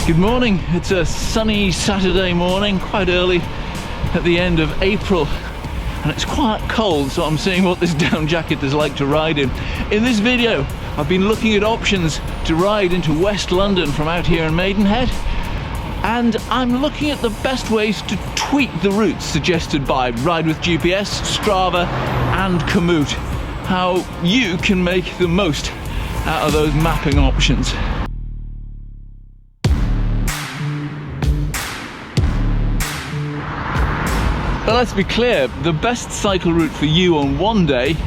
Good morning. It's a sunny Saturday morning, quite early at the end of April, and it's quite cold, so I'm seeing what this down jacket is like to ride in. In this video, I've been looking at options to ride into West London from out here in Maidenhead, and I'm looking at the best ways to tweak the routes suggested by Ride with GPS, Strava and Komoot. How you can make the most out of those mapping options. But let's be clear, the best cycle route for you on one day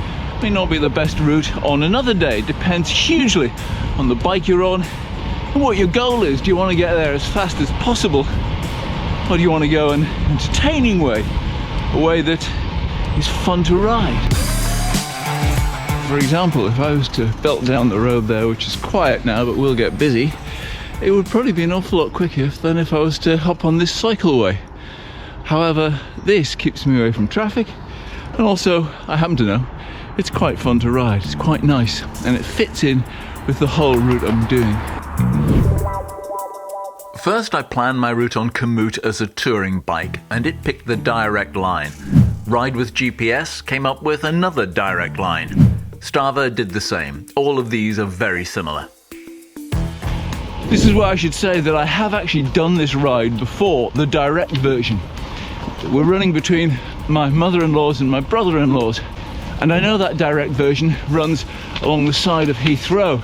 may not be the best route on another day. It depends hugely on the bike you're on and what your goal is. Do you want to get there as fast as possible, or do you want to go an entertaining way, a way that is fun to ride? For example, if I was to belt down the road there, which is quiet now but will get busy, it would probably be an awful lot quicker than if I was to hop on this cycleway. However, this keeps me away from traffic, and also, I happen to know, it's quite fun to ride. It's quite nice, and it fits in with the whole route I'm doing. First, I planned my route on Komoot as a touring bike, and it picked the direct line. Ride with GPS came up with another direct line. Strava did the same. All of these are very similar. This is where I should say that I have actually done this ride before, the direct version. We're running between my mother-in-law's and my brother-in-law's, and I know that direct version runs along the side of Heathrow.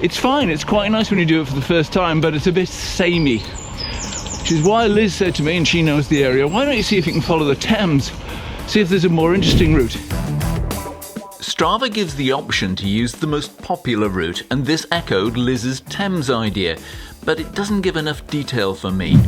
It's fine, it's quite nice when you do it for the first time, but it's a bit samey. Which is why Liz said to me, and she knows the area, why don't you see if you can follow the Thames, see if there's a more interesting route. Strava gives the option to use the most popular route, and this echoed Liz's Thames idea, but it doesn't give enough detail for me.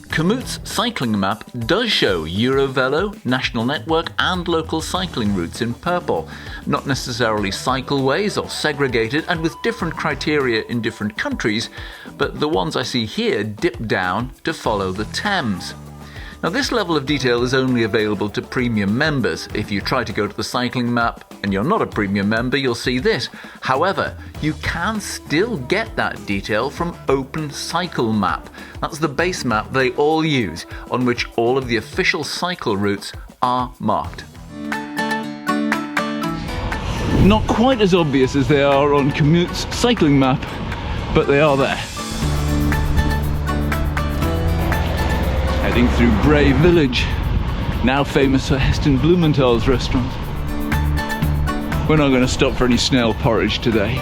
Komoot's cycling map does show Eurovelo, National Network and local cycling routes in purple. Not necessarily cycleways or segregated and with different criteria in different countries, but the ones I see here dip down to follow the Thames. Now this level of detail is only available to premium members. If you try to go to the cycling map and you're not a premium member, you'll see this. However, you can still get that detail from Open Cycle Map. That's the base map they all use, on which all of the official cycle routes are marked. Not quite as obvious as they are on Komoot's cycling map, but they are there. Heading through Bray Village, now famous for Heston Blumenthal's restaurant. We're not going to stop for any snail porridge today.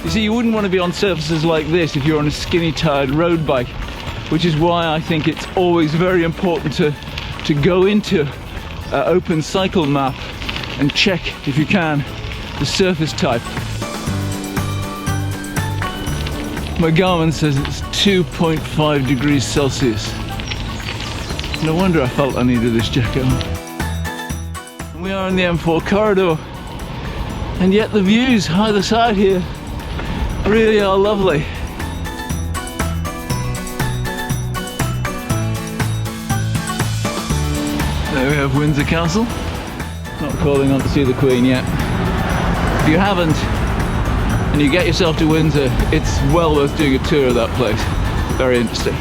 You see, you wouldn't want to be on surfaces like this if you're on a skinny tired road bike, which is why I think it's always very important to go into Open Cycle Map and check, if you can, the surface type. My Garmin says it's 2.5 degrees Celsius. No wonder I felt I needed this jacket on. We are in the M4 corridor, and yet the views either side here really are lovely. There we have Windsor Castle. Not calling on to see the Queen yet. If you haven't, and you get yourself to Windsor, it's well worth doing a tour of that place. Very interesting.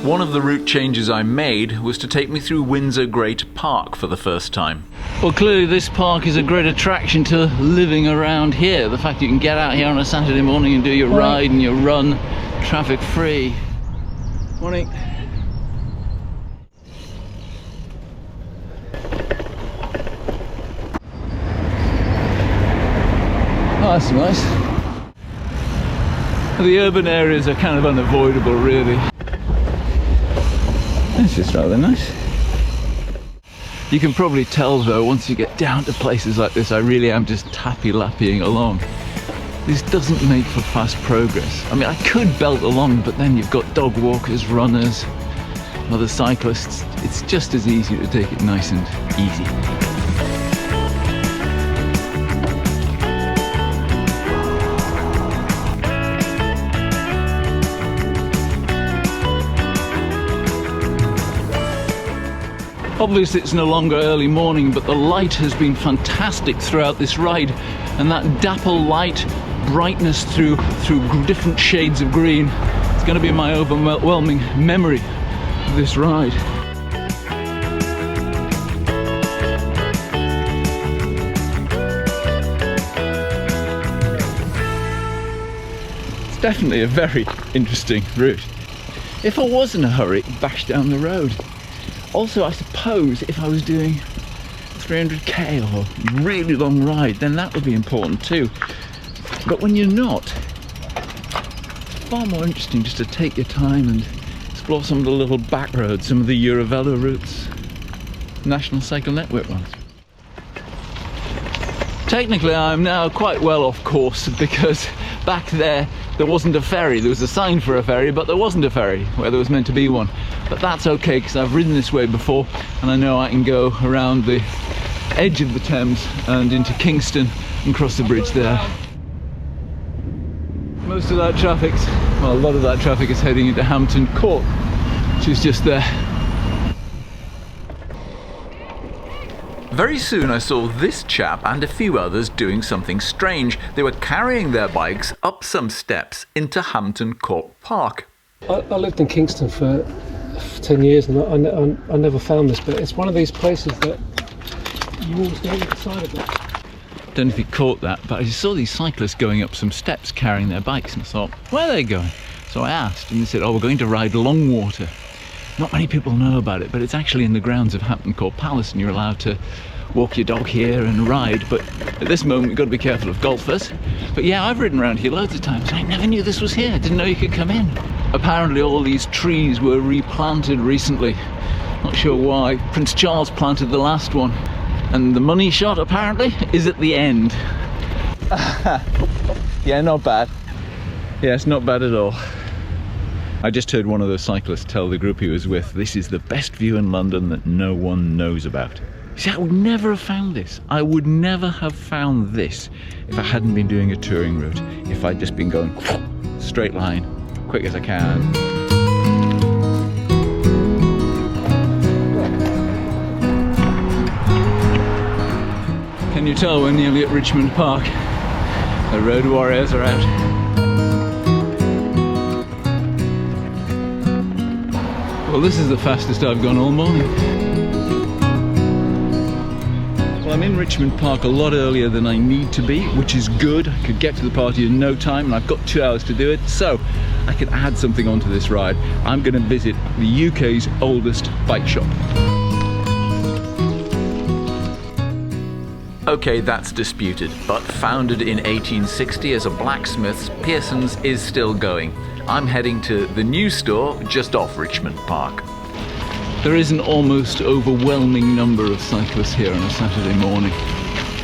One of the route changes I made was to take me through Windsor Great Park for the first time. Well, clearly this park is a great attraction to living around here. The fact you can get out here on a Saturday morning and do your ride and your run traffic free. Morning. Oh, that's nice. The urban areas are kind of unavoidable, really. That's just rather nice. You can probably tell though, once you get down to places like this, I really am just tappy-lappying along. This doesn't make for fast progress. I mean, I could belt along, but then you've got dog walkers, runners, other cyclists. It's just as easy to take it nice and easy. Obviously it's no longer early morning, but the light has been fantastic throughout this ride, and that dapple light, brightness through different shades of green, it's going to be my overwhelming memory of this ride. It's definitely a very interesting route. If I was in a hurry, bash down the road. Also, I suppose if I was doing 300k or a really long ride, then that would be important too. But when you're not, it's far more interesting just to take your time and explore some of the little back roads, some of the Eurovelo routes, National Cycle Network ones. Technically, I'm now quite well off course because back there wasn't a ferry. There was a sign for a ferry, but there wasn't a ferry where there was meant to be one. But that's okay, because I've ridden this way before and I know I can go around the edge of the Thames and into Kingston and cross the bridge there. Most of that traffic's, well, a lot of that traffic is heading into Hampton Court, which is just there. Very soon I saw this chap and a few others doing something strange. They were carrying their bikes up some steps into Hampton Court Park. I lived in Kingston for 10 years and I never found this, but it's one of these places that you always go inside of it. Don't know if you caught that, but I saw these cyclists going up some steps carrying their bikes, and I thought, where are they going? So I asked, and they said, oh, we're going to ride Longwater. Not many people know about it, but it's actually in the grounds of Hampton Court Palace, and you're allowed to walk your dog here and ride, but at this moment you've got to be careful of golfers. But yeah, I've ridden around here loads of times. I never knew this was here. I didn't know you could come in. Apparently all these trees were replanted recently. Not sure why. Prince Charles planted the last one. And the money shot, apparently, is at the end. Yeah, not bad. Yeah, it's not bad at all. I just heard one of those cyclists tell the group he was with, this is the best view in London that no one knows about. See, I would never have found this. I would never have found this if I hadn't been doing a touring route. If I'd just been going straight line, quick as I can. Can you tell we're nearly at Richmond Park? The road warriors are out. Well, this is the fastest I've gone all morning. Well, I'm in Richmond Park a lot earlier than I need to be, which is good. I could get to the party in no time, and I've got 2 hours to do it, so I can add something onto this ride. I'm going to visit the UK's oldest bike shop. Okay, that's disputed, but founded in 1860 as a blacksmith's, Pearson's is still going. I'm heading to the new store just off Richmond Park. There is an almost overwhelming number of cyclists here on a Saturday morning.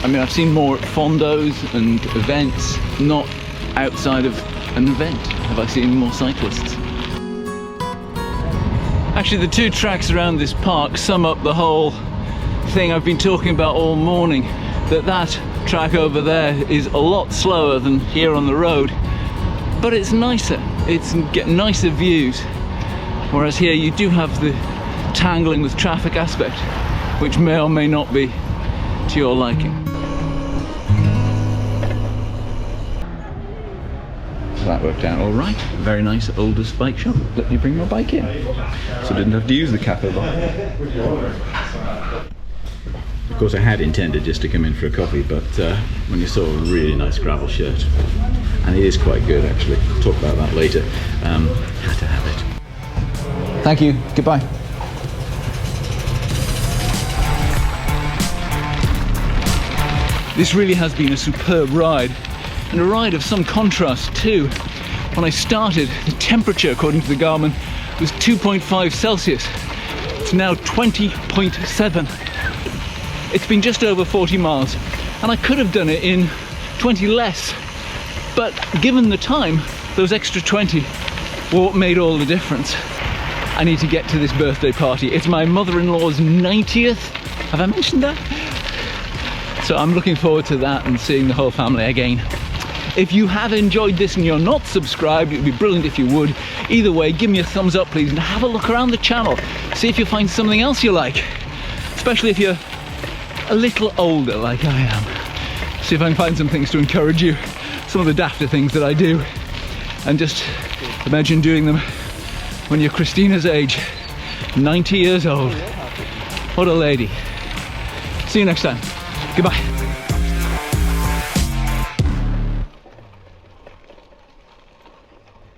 I mean, I've seen more at fondos and events, not outside of an event have I seen more cyclists. Actually, the two tracks around this park sum up the whole thing I've been talking about all morning. That track over there is a lot slower than here on the road, but it's nicer. It's getting nicer views, whereas here you do have the tangling with traffic aspect, which may or may not be to your liking. So that worked out all right. Very nice oldest bike shop. Let me bring my bike in, so I didn't have to use the cafe bar. Of course, I had intended just to come in for a coffee, but when you saw a really nice gravel shirt, and it is quite good actually, we'll talk about that later, had to have it. Thank you, goodbye. This really has been a superb ride, and a ride of some contrast too. When I started, the temperature, according to the Garmin, was 2.5 Celsius. It's now 20.7. It's been just over 40 miles, and I could have done it in 20 less, but given the time, those extra 20 were what made all the difference. I need to get to this birthday party. It's my mother-in-law's 90th. Have I mentioned that? So I'm looking forward to that and seeing the whole family again. If you have enjoyed this and you're not subscribed, it would be brilliant if you would. Either way, give me a thumbs up please, and have a look around the channel. See if you find something else you like. especially if you're a little older like I am. See if I can find some things to encourage you, some of the dafter things that I do, and just imagine doing them when you're Christina's age, 90 years old. What a lady. See you next time. Goodbye.